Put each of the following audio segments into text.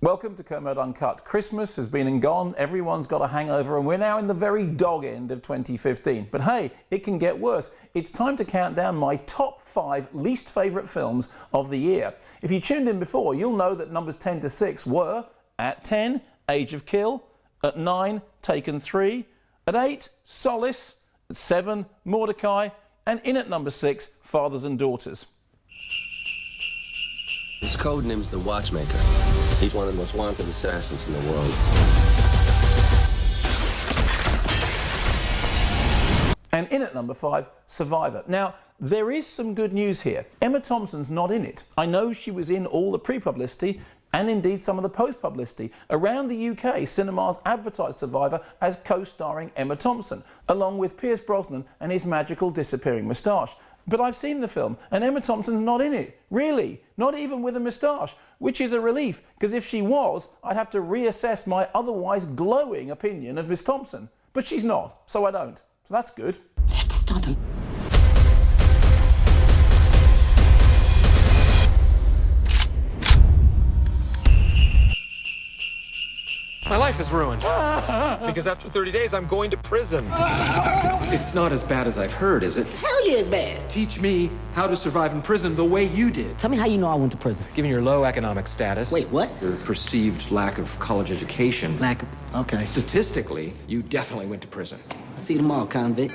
Welcome to Kermode Uncut. Christmas has been and gone, everyone's got a hangover, and we're now in the very dog end of 2015. But hey, it can get worse. It's time to count down my top 5 least favourite films of the year. If you tuned in before, you'll know that numbers 10 to 6 were, at 10, Age of Kill, at 9, Taken 3, at 8, Solace, at 7, Mordecai, and in at number 6, Fathers and Daughters. His code name's the Watchmaker. He's one of the most wanted assassins in the world. And in at number 5, Survivor. Now, there is some good news here. Emma Thompson's not in it. I know she was in all the pre-publicity and indeed some of the post-publicity. Around the UK, cinemas advertised Survivor as co-starring Emma Thompson, along with Pierce Brosnan and his magical disappearing moustache. But I've seen the film, and Emma Thompson's not in it. Really, not even with a moustache, which is a relief, because if she was, I'd have to reassess my otherwise glowing opinion of Miss Thompson. But she's not, so I don't. So that's good. You have to stop him. My life is ruined. Because after 30 days, I'm going to prison. It's not as bad as I've heard, is it? Hell yeah, it's bad. Teach me how to survive in prison the way you did. Tell me how you know I went to prison. Given your low economic status. Wait, what? Your perceived lack of college education. Okay. Statistically, you definitely went to prison. I'll see you tomorrow, convict.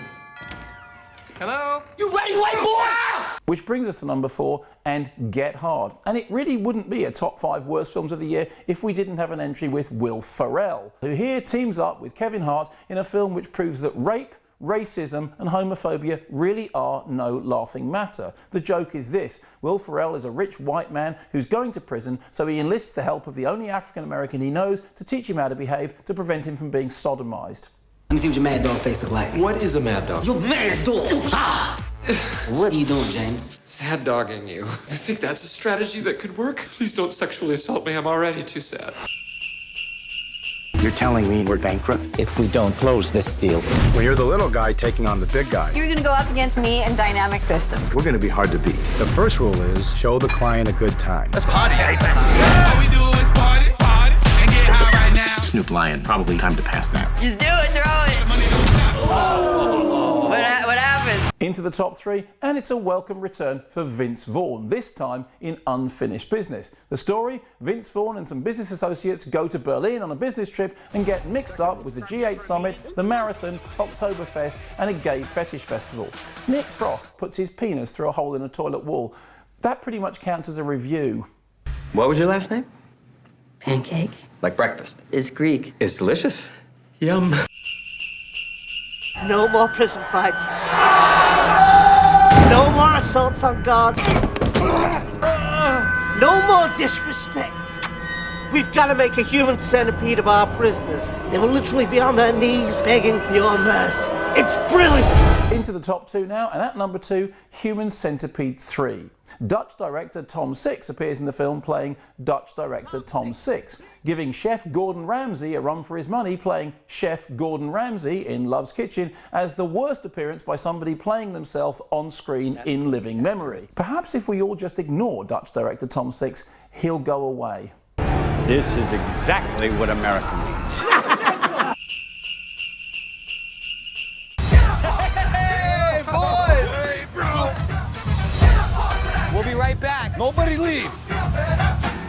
Hello? You ready, white boy? Which brings us to number 4, and Get Hard. And it really wouldn't be a top 5 worst films of the year if we didn't have an entry with Will Ferrell, who here teams up with Kevin Hart in a film which proves that rape, racism and homophobia really are no laughing matter. The joke is this: Will Ferrell is a rich white man who's going to prison, so he enlists the help of the only African American he knows to teach him how to behave to prevent him from being sodomized. Let me see what your mad dog face look like. What is a mad dog? Your mad dog. What are you doing, James? Sad dogging you. I think that's a strategy that could work. Please don't sexually assault me. I'm already too sad. You're telling me we're bankrupt if we don't close this deal. when you're the little guy taking on the big guy? You're gonna go up against me and Dynamic Systems. We're going to be hard to beat. The first rule is show the client a good time. Let's party, All we do is party, and get high right now. Snoop Lion, probably time to pass that. Just do it, throw it. Money don't stop. What happened? Into the top 3, and it's a welcome return for Vince Vaughn, this time in Unfinished Business. The story: Vince Vaughn and some business associates go to Berlin on a business trip and get mixed up with the G8 Summit, the Marathon, Oktoberfest and a gay fetish festival. Nick Frost puts his penis through a hole in a toilet wall. That pretty much counts as a review. What was your last name? Pancake. Like breakfast. It's Greek. It's delicious. Yum. No more prison fights. No more assaults on guards. No more disrespect. We've got to make a human centipede of our prisoners. They will literally be on their knees begging for your mercy. It's brilliant. Into the top 2 now, and at number 2, Human Centipede 3. Dutch director Tom Six appears in the film playing Dutch director Tom Six, giving Chef Gordon Ramsay a run for his money playing Chef Gordon Ramsay in Love's Kitchen as the worst appearance by somebody playing themselves on screen in living memory. Perhaps if we all just ignore Dutch director Tom Six, he'll go away. This is exactly what America needs. Hey, boys! Hey, bro! We'll be right back. Nobody leave.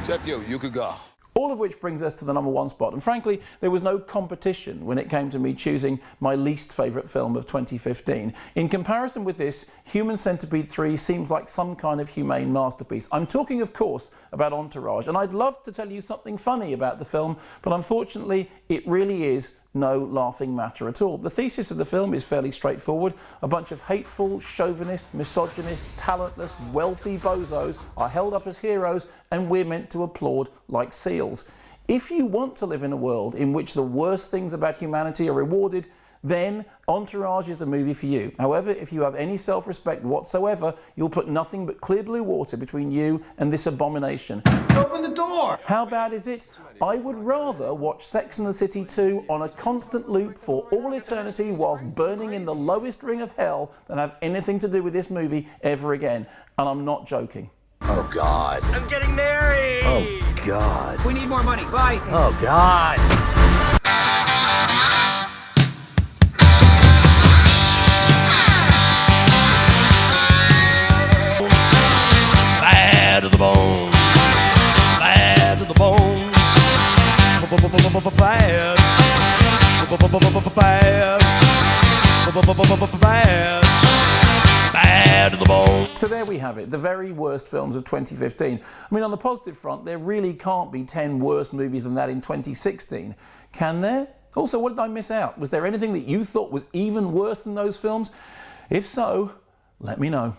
Except you. You could go. All of which brings us to the number 1 spot, and frankly, there was no competition when it came to me choosing my least favourite film of 2015. In comparison with this, Human Centipede 3 seems like some kind of humane masterpiece. I'm talking, of course, about Entourage, and I'd love to tell you something funny about the film, but unfortunately, it really is no laughing matter at all. The thesis of the film is fairly straightforward. A bunch of hateful, chauvinist, misogynist, talentless, wealthy bozos are held up as heroes, and we're meant to applaud like seals. If you want to live in a world in which the worst things about humanity are rewarded, then Entourage is the movie for you. However, if you have any self-respect whatsoever, you'll put nothing but clear blue water between you and this abomination. Open the door. How bad is it? I would rather watch Sex and the City 2 on a constant loop for all eternity whilst burning in the lowest ring of hell than have anything to do with this movie ever again. And I'm not joking. Oh, God. I'm getting married. Oh, God. We need more money. Bye. Oh, God. Bad to the bone. Bad to the bone. Bad. Bad. Bad to the bone. So there we have it, the very worst films of 2015. I mean, on the positive front, there really can't be 10 worse movies than that in 2016. Can there? Also, what did I miss out? Was there anything that you thought was even worse than those films? If so, let me know.